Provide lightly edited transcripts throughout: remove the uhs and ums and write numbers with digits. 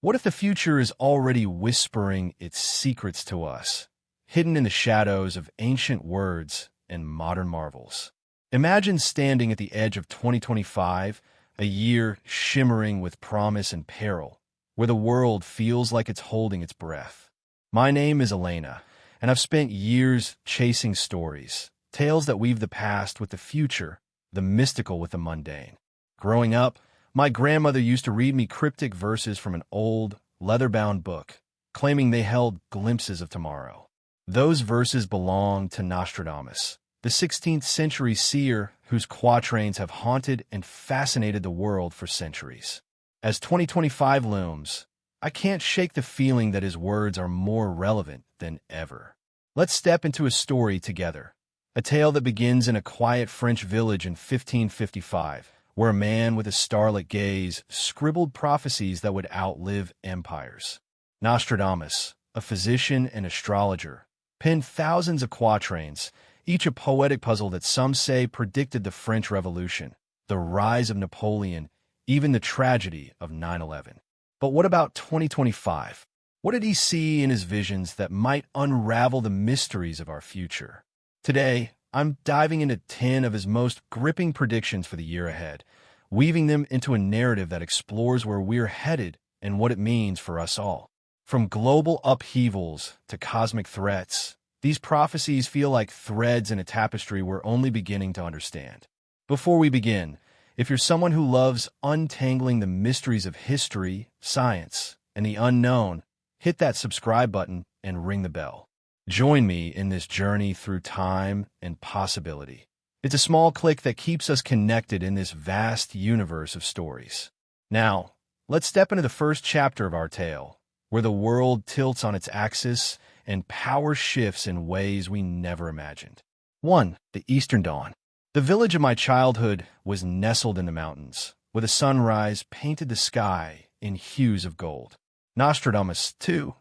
What if the future is already whispering its secrets to us, hidden in the shadows of ancient words and modern marvels? Imagine standing at the edge of 2025, a year shimmering with promise and peril, where the world feels like it's holding its breath. My name is Elena, and I've spent years chasing stories, tales that weave the past with the future, the mystical with the mundane. Growing up, my grandmother used to read me cryptic verses from an old, leather-bound book, claiming they held glimpses of tomorrow. Those verses belonged to Nostradamus, the 16th century seer whose quatrains have haunted and fascinated the world for centuries. As 2025 looms, I can't shake the feeling that his words are more relevant than ever. Let's step into a story together, a tale that begins in a quiet French village in 1555, where a man with a starlit gaze scribbled prophecies that would outlive empires. Nostradamus, a physician and astrologer, penned thousands of quatrains, each a poetic puzzle that some say predicted the French Revolution, the rise of Napoleon, even the tragedy of 9/11. But what about 2025? What did he see in his visions that might unravel the mysteries of our future? Today, I'm diving into 10 of his most gripping predictions for the year ahead, weaving them into a narrative that explores where we're headed and what it means for us all. From global upheavals to cosmic threats, these prophecies feel like threads in a tapestry we're only beginning to understand. Before we begin, if you're someone who loves untangling the mysteries of history, science, and the unknown, hit that subscribe button and ring the bell. Join me in this journey through time and possibility. It's a small click that keeps us connected in this vast universe of stories. Now, let's step into the first chapter of our tale, where the world tilts on its axis and power shifts in ways we never imagined. 1. The Eastern Dawn. The village of my childhood was nestled in the mountains, where the sunrise painted the sky in hues of gold. Nostradamus, too,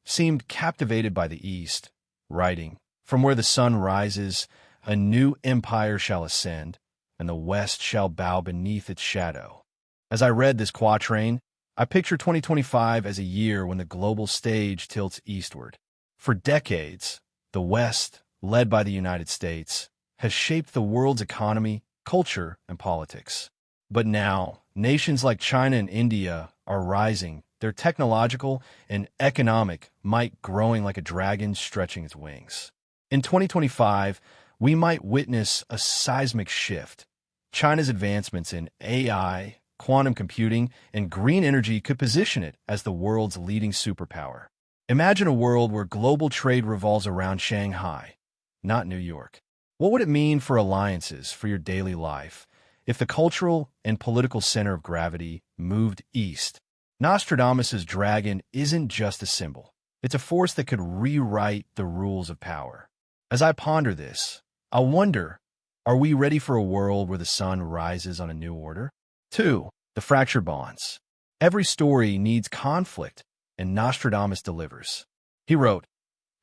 seemed captivated by the East, writing, "From where the sun rises, a new empire shall ascend, and the West shall bow beneath its shadow." As I read this quatrain, I picture 2025 as a year when the global stage tilts eastward. For decades, the West, led by the United States, has shaped the world's economy, culture, and politics. But now, nations like China and India are rising, their technological and economic might growing like a dragon stretching its wings. In 2025, we might witness a seismic shift. China's advancements in AI, quantum computing, and green energy could position it as the world's leading superpower. Imagine a world where global trade revolves around Shanghai, not New York. What would it mean for alliances, for your daily life, if the cultural and political center of gravity moved east? Nostradamus' dragon isn't just a symbol. It's a force that could rewrite the rules of power. As I ponder this, I wonder, are we ready for a world where the sun rises on a new order? 2. The fractured bonds. Every story needs conflict, and Nostradamus delivers. He wrote,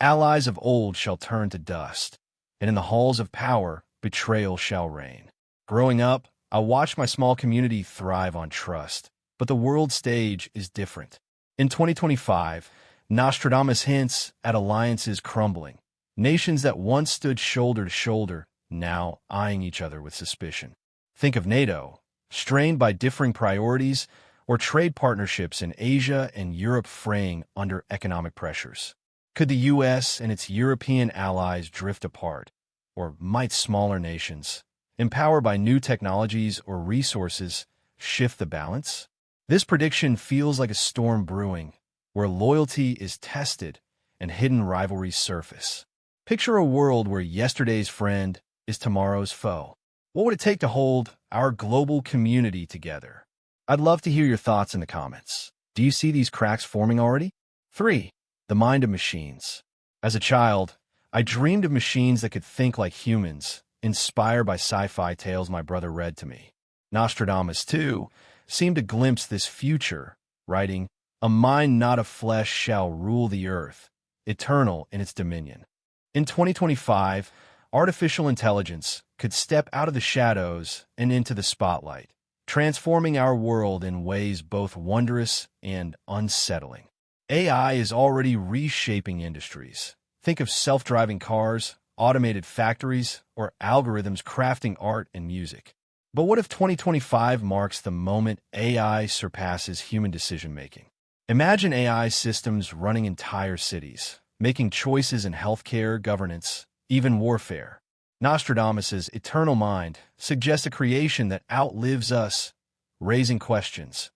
"Allies of old shall turn to dust, and in the halls of power betrayal shall reign." Growing up, I watched my small community thrive on trust, but the world stage is different. In 2025, Nostradamus hints at alliances crumbling. Nations that once stood shoulder to shoulder, now eyeing each other with suspicion. Think of NATO, strained by differing priorities, or trade partnerships in Asia and Europe fraying under economic pressures. Could the U.S. and its European allies drift apart, or might smaller nations, empowered by new technologies or resources, shift the balance? This prediction feels like a storm brewing, where loyalty is tested and hidden rivalries surface. Picture a world where yesterday's friend is tomorrow's foe. What would it take to hold our global community together? I'd love to hear your thoughts in the comments. Do you see these cracks forming already? 3. The mind of machines. As a child, I dreamed of machines that could think like humans, inspired by sci-fi tales my brother read to me. Nostradamus, too, seemed to glimpse this future, writing, "A mind not of flesh shall rule the earth, eternal in its dominion." In 2025, artificial intelligence could step out of the shadows and into the spotlight, transforming our world in ways both wondrous and unsettling. AI is already reshaping industries. Think of self-driving cars, automated factories, or algorithms crafting art and music. But what if 2025 marks the moment AI surpasses human decision-making? Imagine AI systems running entire cities, making choices in healthcare, governance, even warfare. Nostradamus' eternal mind suggests a creation that outlives us, raising questions.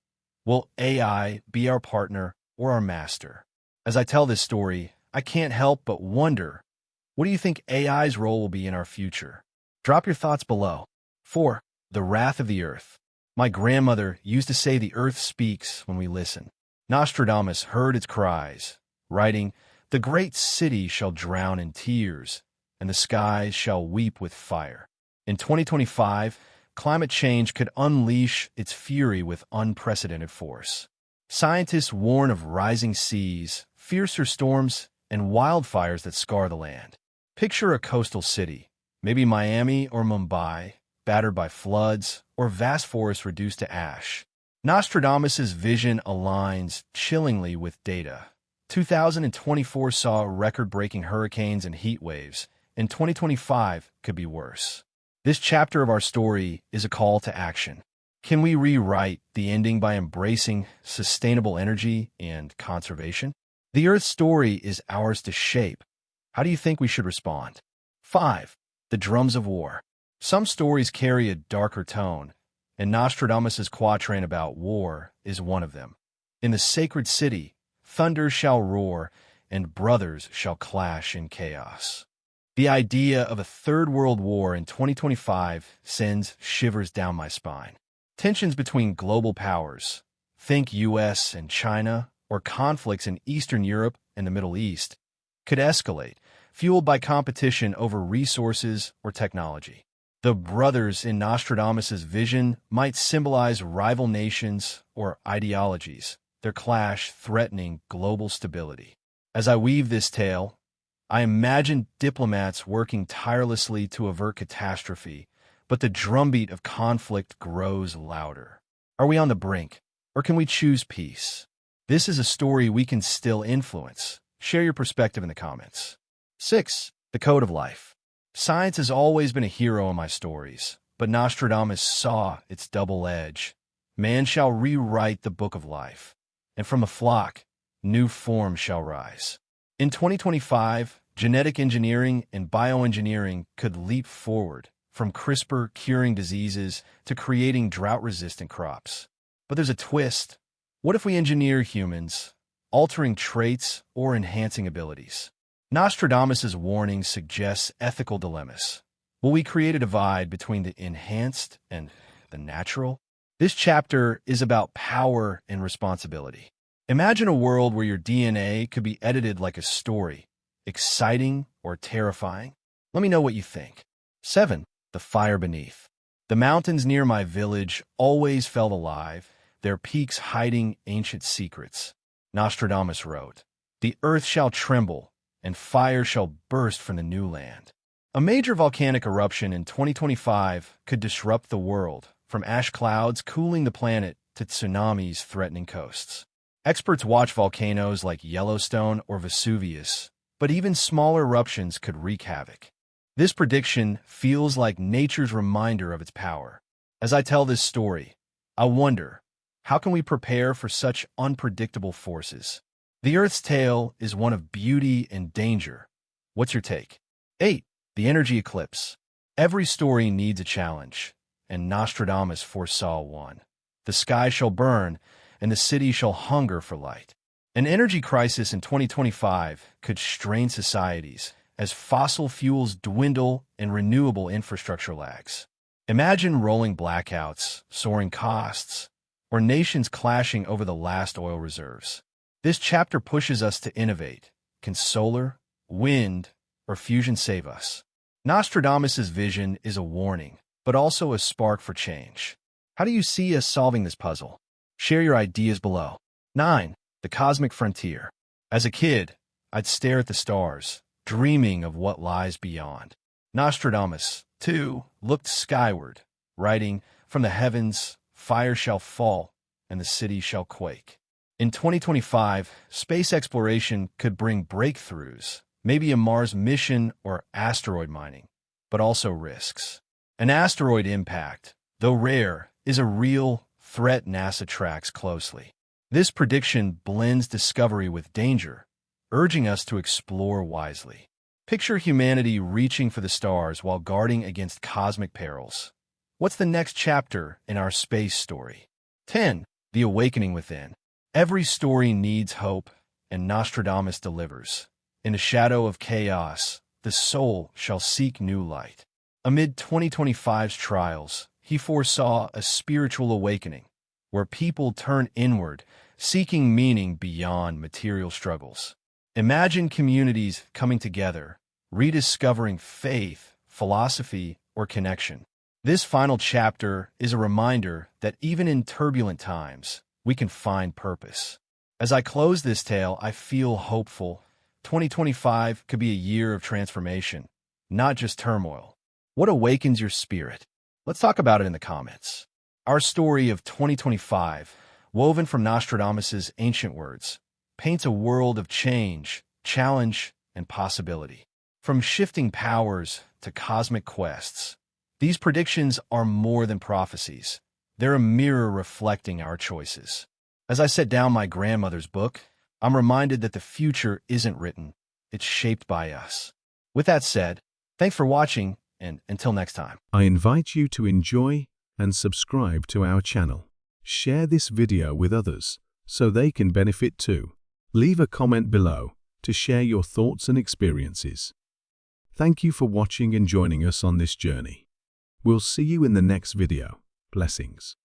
Will AI be our partner or our master? As I tell this story, I can't help but wonder, what do you think AI's role will be in our future? Drop your thoughts below. 4. The wrath of the earth. My grandmother used to say the earth speaks when we listen. Nostradamus heard its cries, writing, "The great city shall drown in tears, and the skies shall weep with fire." In 2025, climate change could unleash its fury with unprecedented force. Scientists warn of rising seas, fiercer storms, and wildfires that scar the land. Picture a coastal city, maybe Miami or Mumbai, battered by floods or vast forests reduced to ash. Nostradamus' vision aligns chillingly with data. 2024 saw record-breaking hurricanes and heat waves, and 2025 could be worse. This chapter of our story is a call to action. Can we rewrite the ending by embracing sustainable energy and conservation? The Earth's story is ours to shape. How do you think we should respond? 5. The drums of war. Some stories carry a darker tone, and Nostradamus' quatrain about war is one of them. In the sacred city, thunder shall roar, and brothers shall clash in chaos. The idea of a third world war in 2025 sends shivers down my spine. Tensions between global powers, think US and China, or conflicts in Eastern Europe and the Middle East, could escalate, fueled by competition over resources or technology. The brothers in Nostradamus' vision might symbolize rival nations or ideologies, their clash threatening global stability. As I weave this tale, I imagine diplomats working tirelessly to avert catastrophe, but the drumbeat of conflict grows louder. Are we on the brink, or can we choose peace? This is a story we can still influence. Share your perspective in the comments. 6. The Code of Life. Science has always been a hero in my stories, but Nostradamus saw its double edge. Man shall rewrite the book of life, and from a flock, new forms shall rise. In 2025, genetic engineering and bioengineering could leap forward, from CRISPR curing diseases to creating drought-resistant crops. But there's a twist. What if we engineer humans, altering traits or enhancing abilities? Nostradamus' warning suggests ethical dilemmas. Will we create a divide between the enhanced and the natural? This chapter is about power and responsibility. Imagine a world where your DNA could be edited like a story, exciting or terrifying. Let me know what you think. 7. The fire beneath. The mountains near my village always felt alive, their peaks hiding ancient secrets. Nostradamus wrote, "The earth shall tremble, and fire shall burst from the new land." A major volcanic eruption in 2025 could disrupt the world, from ash clouds cooling the planet to tsunamis threatening coasts. Experts watch volcanoes like Yellowstone or Vesuvius, but even smaller eruptions could wreak havoc. This prediction feels like nature's reminder of its power. As I tell this story, I wonder, how can we prepare for such unpredictable forces? The Earth's tale is one of beauty and danger. What's your take? 8. The energy eclipse. Every story needs a challenge, and Nostradamus foresaw one. The sky shall burn, and the city shall hunger for light. An energy crisis in 2025 could strain societies as fossil fuels dwindle and renewable infrastructure lags. Imagine rolling blackouts, soaring costs, or nations clashing over the last oil reserves. This chapter pushes us to innovate. Can solar, wind, or fusion save us? Nostradamus' vision is a warning, but also a spark for change. How do you see us solving this puzzle? Share your ideas below. 9. The cosmic frontier. As a kid, I'd stare at the stars, dreaming of what lies beyond. Nostradamus, too, looked skyward, writing, "From the heavens, fire shall fall, and the city shall quake. In 2025, space exploration could bring breakthroughs, maybe a Mars mission or asteroid mining, but also risks. An asteroid impact, though rare, is a real threat NASA tracks closely. This prediction blends discovery with danger, urging us to explore wisely. Picture humanity reaching for the stars while guarding against cosmic perils. What's the next chapter in our space story? 10. The Awakening Within. Every story needs hope, and Nostradamus delivers. In the shadow of chaos, the soul shall seek new light. Amid 2025's trials, he foresaw a spiritual awakening, where people turn inward, seeking meaning beyond material struggles. Imagine communities coming together, rediscovering faith, philosophy, or connection. This final chapter is a reminder that even in turbulent times, we can find purpose. As I close this tale, I feel hopeful. 2025 could be a year of transformation, not just turmoil. What awakens your spirit? Let's talk about it in the comments. Our story of 2025, woven from Nostradamus' ancient words, paints a world of change, challenge, and possibility. From shifting powers to cosmic quests, these predictions are more than prophecies. They're a mirror reflecting our choices. As I set down my grandmother's book, I'm reminded that the future isn't written, it's shaped by us. With that said, thanks for watching, and until next time. I invite you to enjoy and subscribe to our channel. Share this video with others so they can benefit too. Leave a comment below to share your thoughts and experiences. Thank you for watching and joining us on this journey. We'll see you in the next video. Blessings.